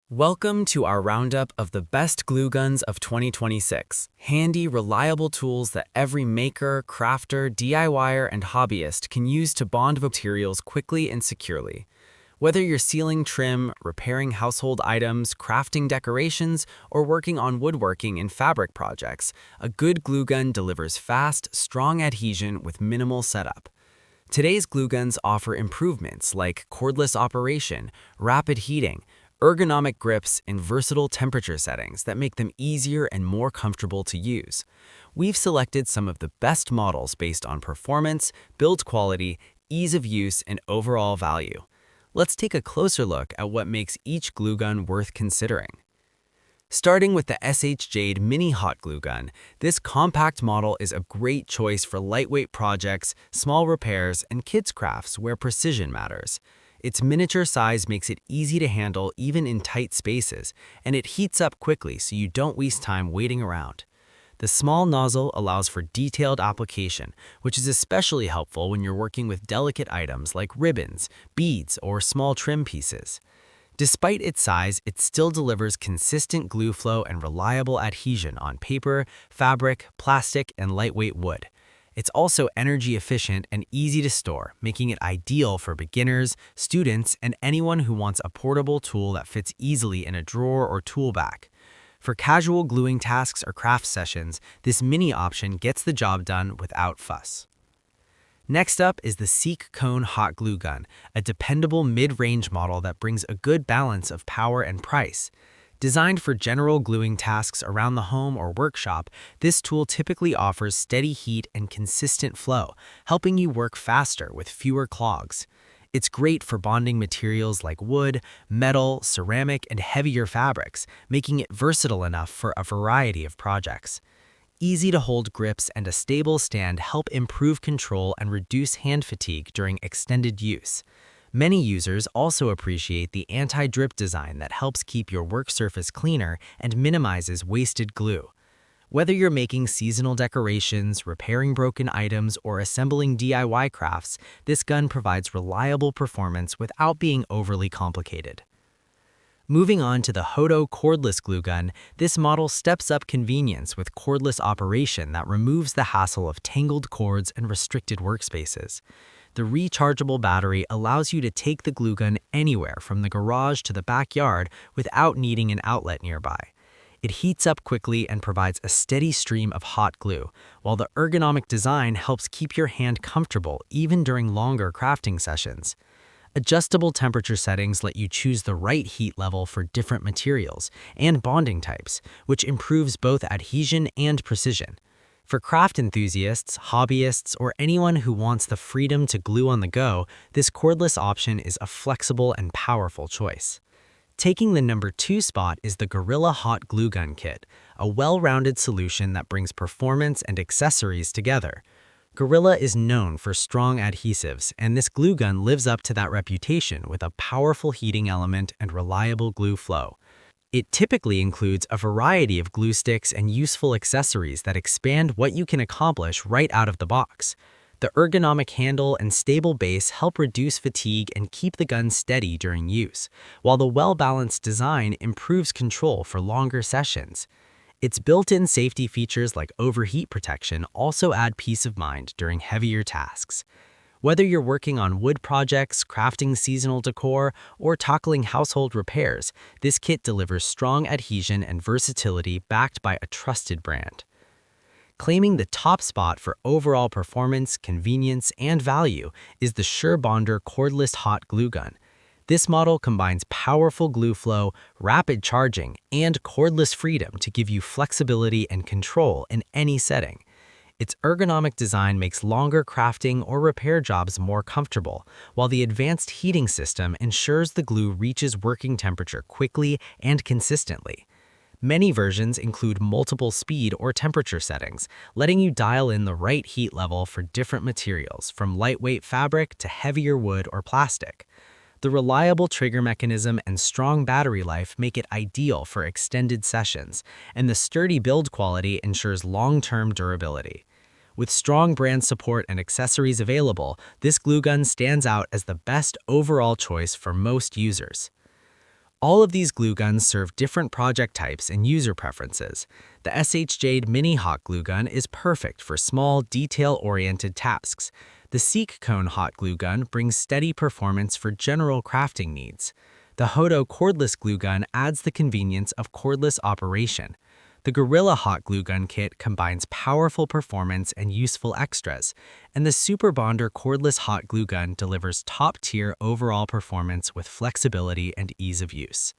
Welcome to our roundup of the best glue guns of 2026. Handy, reliable tools that every maker, crafter, DIYer, and hobbyist can use to bond materials quickly and securely. Whether you're sealing trim, repairing household items, crafting decorations, or working on woodworking and fabric projects, a good glue gun delivers fast, strong adhesion with minimal setup. Today's glue guns offer improvements like cordless operation, rapid heating, ergonomic grips, and versatile temperature settings that make them easier and more comfortable to use. We've selected some of the best models based on performance, build quality, ease of use, and overall value. Let's take a closer look at what makes each glue gun worth considering. Starting with the SH Jade Mini Hot Glue Gun, this compact model is a great choice for lightweight projects, small repairs, and kids' crafts where precision matters. Its miniature size makes it easy to handle even in tight spaces, and it heats up quickly so you don't waste time waiting around. The small nozzle allows for detailed application, which is especially helpful when you're working with delicate items like ribbons, beads, or small trim pieces. Despite its size, it still delivers consistent glue flow and reliable adhesion on paper, fabric, plastic, and lightweight wood. It's also energy efficient and easy to store, making it ideal for beginners, students, and anyone who wants a portable tool that fits easily in a drawer or tool bag. For casual gluing tasks or craft sessions, this mini option gets the job done without fuss. Next up is the Seek Cone Hot Glue Gun, a dependable mid-range model that brings a good balance of power and price. Designed for general gluing tasks around the home or workshop, this tool typically offers steady heat and consistent flow, helping you work faster with fewer clogs. It's great for bonding materials like wood, metal, ceramic, and heavier fabrics, making it versatile enough for a variety of projects. Easy-to-hold grips and a stable stand help improve control and reduce hand fatigue during extended use. Many users also appreciate the anti-drip design that helps keep your work surface cleaner and minimizes wasted glue. Whether you're making seasonal decorations, repairing broken items, or assembling DIY crafts, this gun provides reliable performance without being overly complicated. Moving on to the Hodo Cordless Glue Gun, this model steps up convenience with cordless operation that removes the hassle of tangled cords and restricted workspaces. The rechargeable battery allows you to take the glue gun anywhere from the garage to the backyard without needing an outlet nearby. It heats up quickly and provides a steady stream of hot glue, while the ergonomic design helps keep your hand comfortable even during longer crafting sessions. Adjustable temperature settings let you choose the right heat level for different materials and bonding types, which improves both adhesion and precision. For craft enthusiasts, hobbyists, or anyone who wants the freedom to glue on the go, this cordless option is a flexible and powerful choice. Taking the number 2 spot is the Gorilla Hot Glue Gun Kit, a well-rounded solution that brings performance and accessories together. Gorilla is known for strong adhesives, and this glue gun lives up to that reputation with a powerful heating element and reliable glue flow. It typically includes a variety of glue sticks and useful accessories that expand what you can accomplish right out of the box. The ergonomic handle and stable base help reduce fatigue and keep the gun steady during use, while the well-balanced design improves control for longer sessions. Its built-in safety features like overheat protection also add peace of mind during heavier tasks. Whether you're working on wood projects, crafting seasonal decor, or tackling household repairs, this kit delivers strong adhesion and versatility backed by a trusted brand. Claiming the top spot for overall performance, convenience, and value is the SureBonder Cordless Hot Glue Gun. This model combines powerful glue flow, rapid charging, and cordless freedom to give you flexibility and control in any setting. Its ergonomic design makes longer crafting or repair jobs more comfortable, while the advanced heating system ensures the glue reaches working temperature quickly and consistently. Many versions include multiple speed or temperature settings, letting you dial in the right heat level for different materials, from lightweight fabric to heavier wood or plastic. The reliable trigger mechanism and strong battery life make it ideal for extended sessions, and the sturdy build quality ensures long-term durability. With strong brand support and accessories available, this glue gun stands out as the best overall choice for most users. All of these glue guns serve different project types and user preferences. The SH Jade Mini Hot Glue Gun is perfect for small, detail-oriented tasks. The Seek Cone Hot Glue Gun brings steady performance for general crafting needs. The Hodo Cordless Glue Gun adds the convenience of cordless operation. The Gorilla Hot Glue Gun Kit combines powerful performance and useful extras, and the Super Bonder Cordless Hot Glue Gun delivers top-tier overall performance with flexibility and ease of use.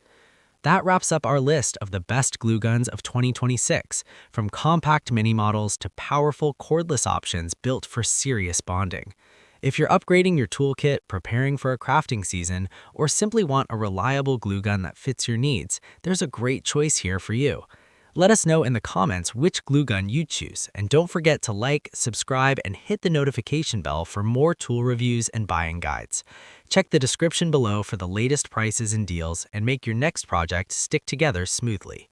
That wraps up our list of the best glue guns of 2026, from compact mini models to powerful cordless options built for serious bonding. If you're upgrading your toolkit, preparing for a crafting season, or simply want a reliable glue gun that fits your needs, there's a great choice here for you. Let us know in the comments which glue gun you'd choose, and don't forget to like, subscribe, and hit the notification bell for more tool reviews and buying guides. Check the description below for the latest prices and deals, and make your next project stick together smoothly.